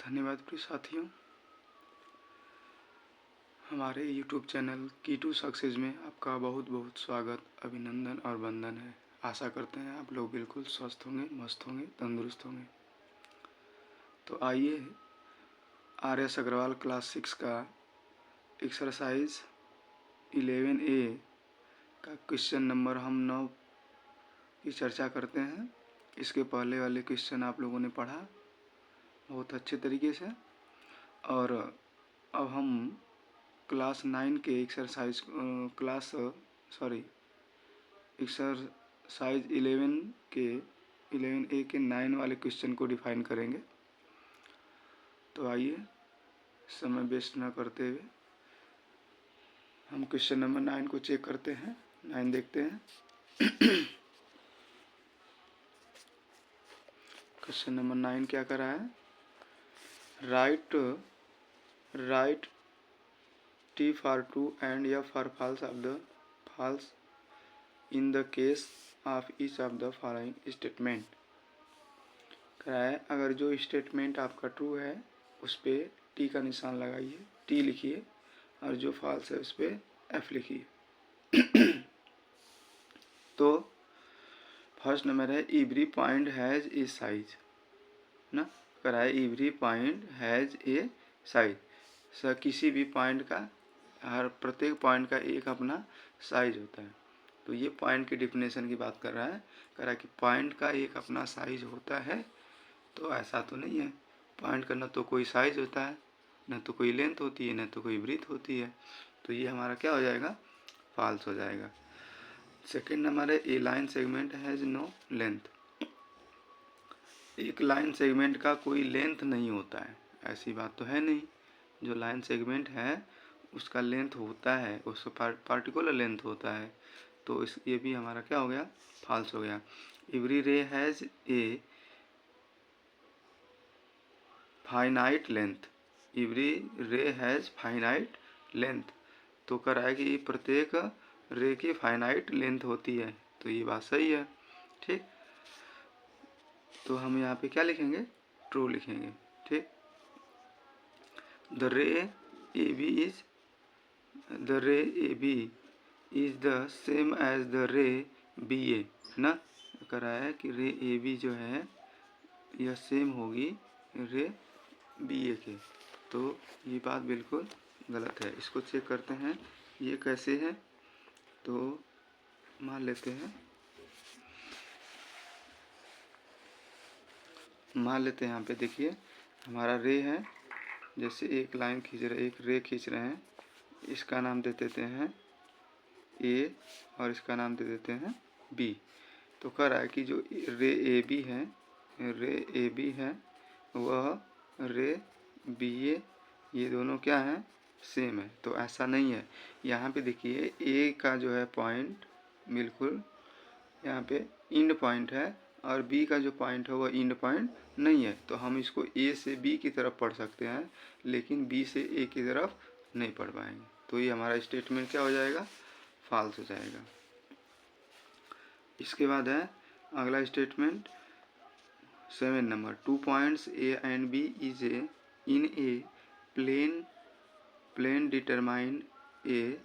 धन्यवाद प्रिय साथियों, हमारे YouTube चैनल की टू सक्सेस में आपका बहुत बहुत स्वागत, अभिनंदन और वंदन है। आशा करते हैं आप लोग बिल्कुल स्वस्थ होंगे, मस्त होंगे, तंदुरुस्त होंगे। तो आइए RS अग्रवाल क्लास 6 का एक्सरसाइज 11A का क्वेश्चन नंबर हम 9 की चर्चा करते हैं। इसके पहले वाले क्वेश्चन आप लोगों ने पढ़ा बहुत अच्छे तरीके से, और अब हम क्लास 9 के एक्सरसाइज एक्सरसाइज 11A के 9 वाले क्वेश्चन को डिफाइन करेंगे। तो आइए समय वेस्ट न करते हुए हम क्वेश्चन नंबर 9 को चेक करते हैं। 9 देखते हैं। क्वेश्चन नंबर 9 क्या कर रहा है? Right T for true and F for false in the case of each of the following statement। कह रहा है अगर जो स्टेटमेंट आपका ट्रू है उस पर टी का निशान लगाइए, टी लिखिए, और जो फॉल्स है उस पर एफ लिखिए। तो फर्स्ट नंबर है every point has a size ना। कह रहा है every point has a size. किसी भी पॉइंट का, हर प्रत्येक पॉइंट का एक अपना साइज होता है। तो ये पॉइंट की डिफिनेशन की बात कर रहा है। कह रहा है कि पॉइंट का एक अपना साइज होता है। तो ऐसा तो नहीं है, पॉइंट का न तो कोई साइज होता है, न तो कोई लेंथ होती है, न तो कोई ब्रीथ होती है। तो ये हमारा क्या हो जाएगा? फॉल्स हो जाएगा। सेकेंड नंबर है a line segment has no length. एक लाइन सेगमेंट का कोई लेंथ नहीं होता है, ऐसी बात तो है नहीं। जो लाइन सेगमेंट है उसका लेंथ होता है, उसका पार्टिकुलर लेंथ होता है। तो ये भी हमारा क्या हो गया? फॉल्स हो गया। एवरी रे has a finite length. Every रे हैज़ फाइनाइट लेंथ। तो कह रहा है कि प्रत्येक रे की फाइनाइट लेंथ होती है। तो ये बात सही है, ठीक। तो हम यहाँ पे क्या लिखेंगे? ट्रू लिखेंगे, ठीक। The ray A B is the same as the ray B A ना। कह रहा है कि रे ए बी जो है यह सेम होगी रे बी ए के। तो ये बात बिल्कुल गलत है। इसको चेक करते हैं ये कैसे है। तो मान लेते हैं यहाँ पे देखिए हमारा रे है। जैसे एक लाइन खींच रहे, एक रे खींच रहे हैं, इसका नाम दे देते हैं ए और इसका नाम दे देते हैं बी। तो कह रहा है कि जो रे ए बी है वह रे बी ए, ये दोनों क्या है? सेम है। तो ऐसा नहीं है। यहाँ पे देखिए ए का जो है पॉइंट बिल्कुल यहाँ पे इंड पॉइंट है, और बी का जो पॉइंट है वह इंड पॉइंट नहीं है। तो हम इसको ए से बी की तरफ पढ़ सकते हैं, लेकिन बी से ए की तरफ नहीं पढ़ पाएंगे। तो ये हमारा स्टेटमेंट क्या हो जाएगा? फॉल्स हो जाएगा। इसके बाद है अगला statement 7 number. 2 points A and B is in a plane determine a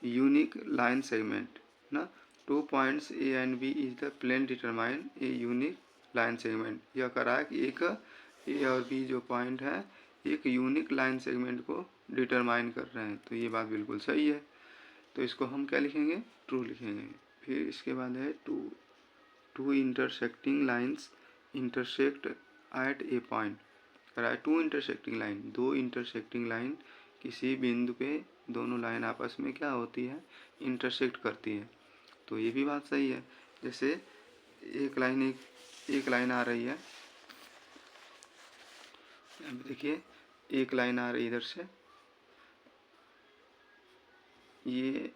unique line segment ना। 2 points A and B is the plane determine a unique line segment. यह कह रहा है कि एक ए और बी जो पॉइंट है एक यूनिक लाइन सेगमेंट को डिटरमाइन कर रहे हैं। तो ये बात बिल्कुल सही है। तो इसको हम क्या लिखेंगे? ट्रू लिखेंगे। फिर इसके बाद है two intersecting lines intersect at a point. कह रहा है 2 इंटरसेक्टिंग लाइन, 2 इंटरसेक्टिंग लाइन किसी बिंदु पे दोनों लाइन आपस में क्या होती है? इंटरसेक्ट करती है। तो ये भी बात सही है। जैसे एक लाइन आ रही है, यहाँ पे देखिए एक लाइन आ रही है इधर से, ये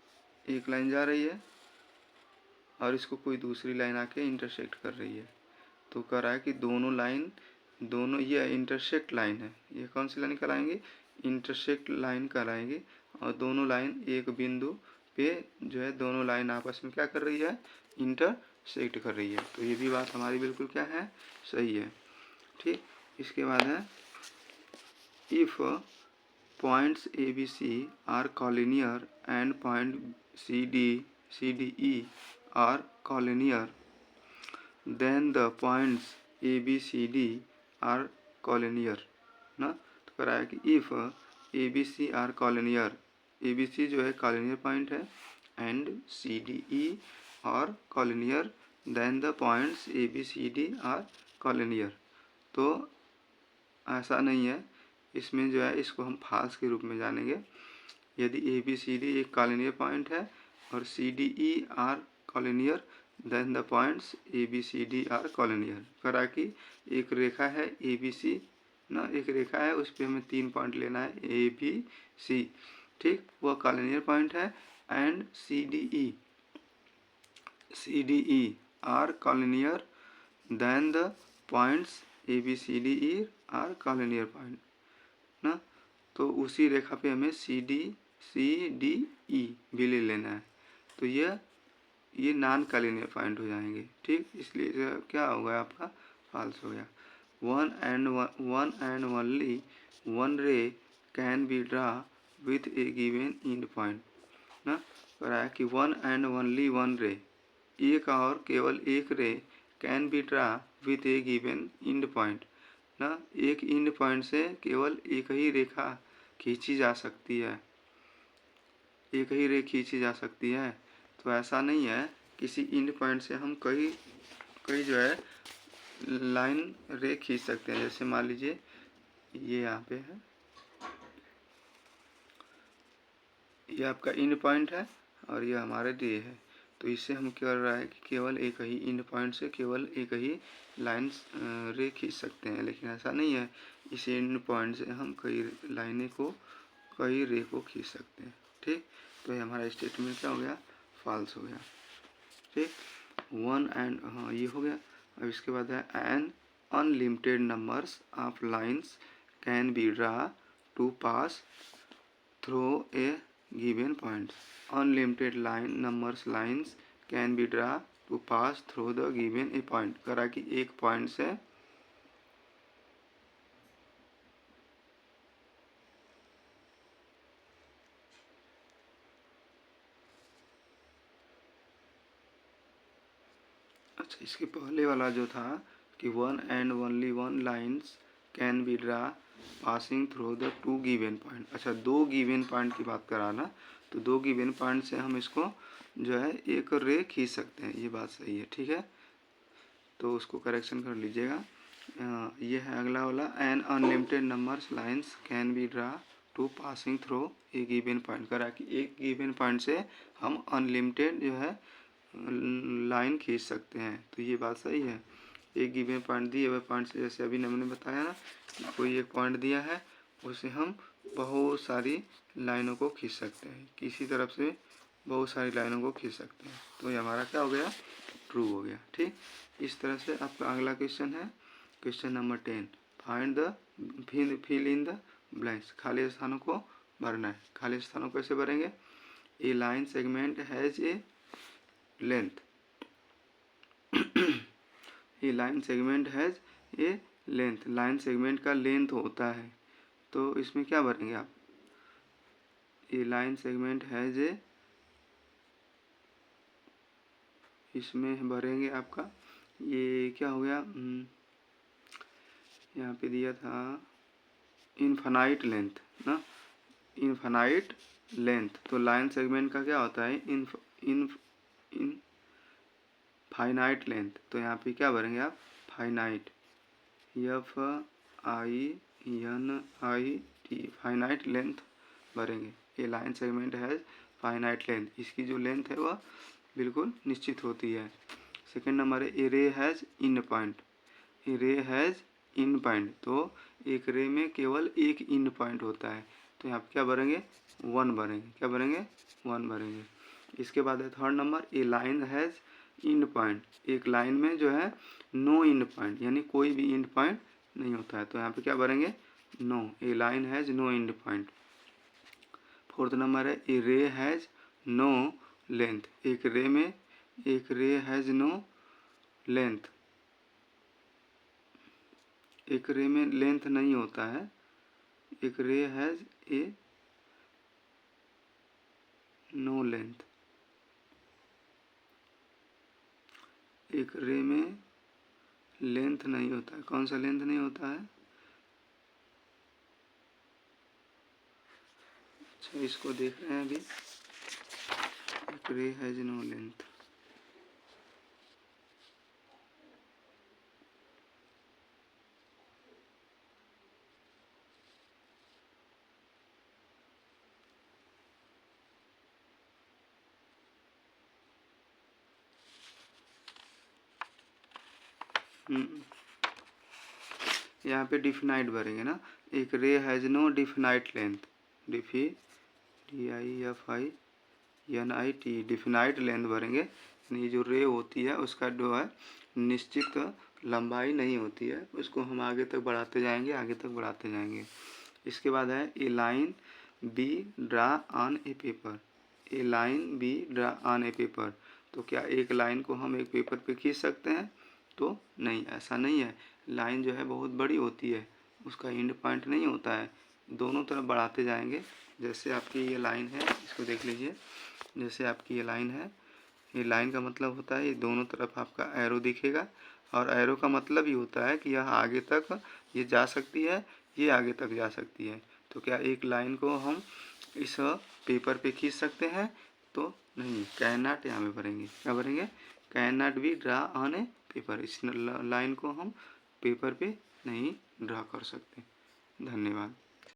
एक लाइन जा रही है और इसको कोई दूसरी लाइन आके इंटरसेक्ट कर रही है। तो कह रहा है कि दोनों ये इंटरसेक्ट लाइन है। ये कौन सी लाइन कहलाएंगे? इंटरसेक्ट लाइन कहलाएंगे। और दोनों लाइन एक बिंदु पे जो है दोनों लाइन आपस में क्या कर रही है? इंटरसेक्ट कर रही है। तो ये भी बात हमारी बिल्कुल क्या है? सही है, ठीक। इसके बाद है if points ABC are collinear and point CDE are collinear, then the points ABCD are collinear ना। तो कह रहा है कि if ABC are collinear, ABC जो है collinear point है, and CDE are collinear, then the points ABCD are collinear। तो ऐसा नहीं है, इसमें जो है इसको हम फाल्स के रूप में जानेंगे। यदि ABCD एक कॉलिनियर पॉइंट है और CDE are collinear, then the points ABCD are collinear. करा कि एक रेखा है ABC ना, एक रेखा है, उस पर हमें 3 पॉइंट लेना है ABC, ठीक, वह कॉलिनियर पॉइंट है। And CDE are collinear, then the points ABCD are collinear point ना। तो उसी रेखा पे हमें CDE भी ले लेना है, तो ये नॉन कॉलिनियर पॉइंट हो जाएंगे, ठीक। इसलिए क्या हो गया आपका, फॉल्स हो गया। वन एंड ओनली वन रे can be draw with A given and point ना। कह रहा है कि वन एंड ओनली वन रे, एक और केवल एक रे, can be draw with A given and point ना। एक एंड पॉइंट से केवल एक ही रेखा खींची जा सकती है, एक ही रे खींची जा सकती है। तो ऐसा नहीं है, किसी एंड पॉइंट से हम कई जो है लाइन रे खींच सकते हैं। जैसे मान लीजिए ये यहाँ पे है, ये आपका एंड पॉइंट है और ये हमारे रे है। तो इससे हम क्या कर रहा है कि केवल एक ही एंड पॉइंट से केवल एक ही लाइन रे खींच सकते हैं, लेकिन ऐसा नहीं है। इस एंड पॉइंट से हम कई लाइनें को, कई रे को खींच सकते हैं, ठीक। तो ये हमारा स्टेटमेंट क्या हो गया, फॉल्स हो गया, ठीक। वन एंड, हाँ ये हो गया। अब इसके बाद है an unlimited numbers of lines can be draw to pass through a given point. Unlimited lines can be draw to pass through the given a point. करा कि एक पॉइंट से अच्छा, इसके पहले वाला जो था कि one and only one lines can be draw passing through the two given point. अच्छा, 2 गिवन पॉइंट की बात करा ना, तो 2 गिवन पॉइंट से हम इसको जो है एक रे खींच सकते हैं, ये बात सही है, ठीक है। तो उसको करेक्शन कर लीजिएगा। ये है अगला वाला, an unlimited numbers lines can be draw to passing through a given point. करा कि एक गिवन पॉइंट से हम अनलिमिटेड जो है लाइन खींच सकते हैं, तो ये बात सही है। एक गिवन पॉइंट दिए हुए पॉइंट से, जैसे अभी हमने बताया ना, कोई एक पॉइंट दिया है, उसे हम बहुत सारी लाइनों को खींच सकते हैं, किसी तरफ से बहुत सारी लाइनों को खींच सकते हैं। तो ये हमारा क्या हो गया, ट्रू हो गया, ठीक। इस तरह से आपका अगला क्वेश्चन है question number 10, find the fill in the blanks. खाली स्थानों को भरना है। खाली स्थानों को कैसे भरेंगे, a line segment has a length ये line segment has a length, line segment का लेंथ होता है, तो इसमें क्या भरेंगे आप, ये लाइन सेगमेंट हैज ए, इसमें भरेंगे आपका ये क्या हो गया, यहाँ पे दिया था इनफाइनाइट लेंथ ना, इनफाइनाइट लेंथ। तो लाइन सेगमेंट का क्या होता है, इन फाइनाइट लेंथ। तो यहाँ पे क्या भरेंगे आप, फाइनाइट, FINIT, फाइनाइट लेंथ भरेंगे। ये लाइन सेगमेंट है फाइनाइट लेंथ, इसकी जो लेंथ है वह बिल्कुल निश्चित होती है। सेकेंड नंबर है ए रे हैज़ इन पॉइंट, ए रे हैज़ इन पॉइंट, तो एक रे में केवल एक इन पॉइंट होता है, तो यहाँ पे क्या भरेंगे, 1 भरेंगे। क्या भरेंगे, 1 भरेंगे। इसके बाद है third number, a line has end point, एक लाइन में जो है नो इंड पॉइंट, यानी कोई भी इंड पॉइंट नहीं होता है, तो यहाँ पे क्या भरेंगे, no, a line has no end point. Fourth number है ए रे हैज़ नो लेंथ, एक रे में एक रे हैज़ नो लेंथ, एक रे में लेंथ नहीं होता है, एक ray has a no length, एक रे में लेंथ नहीं होता है। कौन सा लेंथ नहीं होता है? अच्छा, इसको देख रहे हैं अभी। एक रे हैज नो लेंथ। यहाँ पे डिफिनाइट भरेंगे ना। एक ray has no definite length, DIFINIT, definite length भरेंगे। यानी जो रे होती है उसका जो है निश्चित लंबाई नहीं होती है, उसको हम आगे तक बढ़ाते जाएंगे, आगे तक बढ़ाते जाएंगे। इसके बाद है a line B draw on a paper, a line B draw on a paper. तो क्या एक लाइन को हम एक पेपर पे खींच सकते हैं? तो नहीं, ऐसा नहीं है। लाइन जो है बहुत बड़ी होती है, उसका एंड पॉइंट नहीं होता है, दोनों तरफ बढ़ाते जाएंगे। जैसे आपकी ये लाइन है, इसको देख लीजिए। जैसे आपकी ये लाइन है, ये लाइन का मतलब होता है ये दोनों तरफ आपका एरो दिखेगा, और एरो का मतलब ही होता है कि यह आगे तक ये जा सकती है, ये आगे तक जा सकती है। तो क्या एक लाइन को हम इस पेपर पे खींच सकते हैं? तो नहीं, कैन नॉट यहाँ पे भरेंगे। क्या भरेंगे? Can not be draw on a paper. इस लाइन को हम पेपर पे नहीं ड्रा कर सकते। धन्यवाद।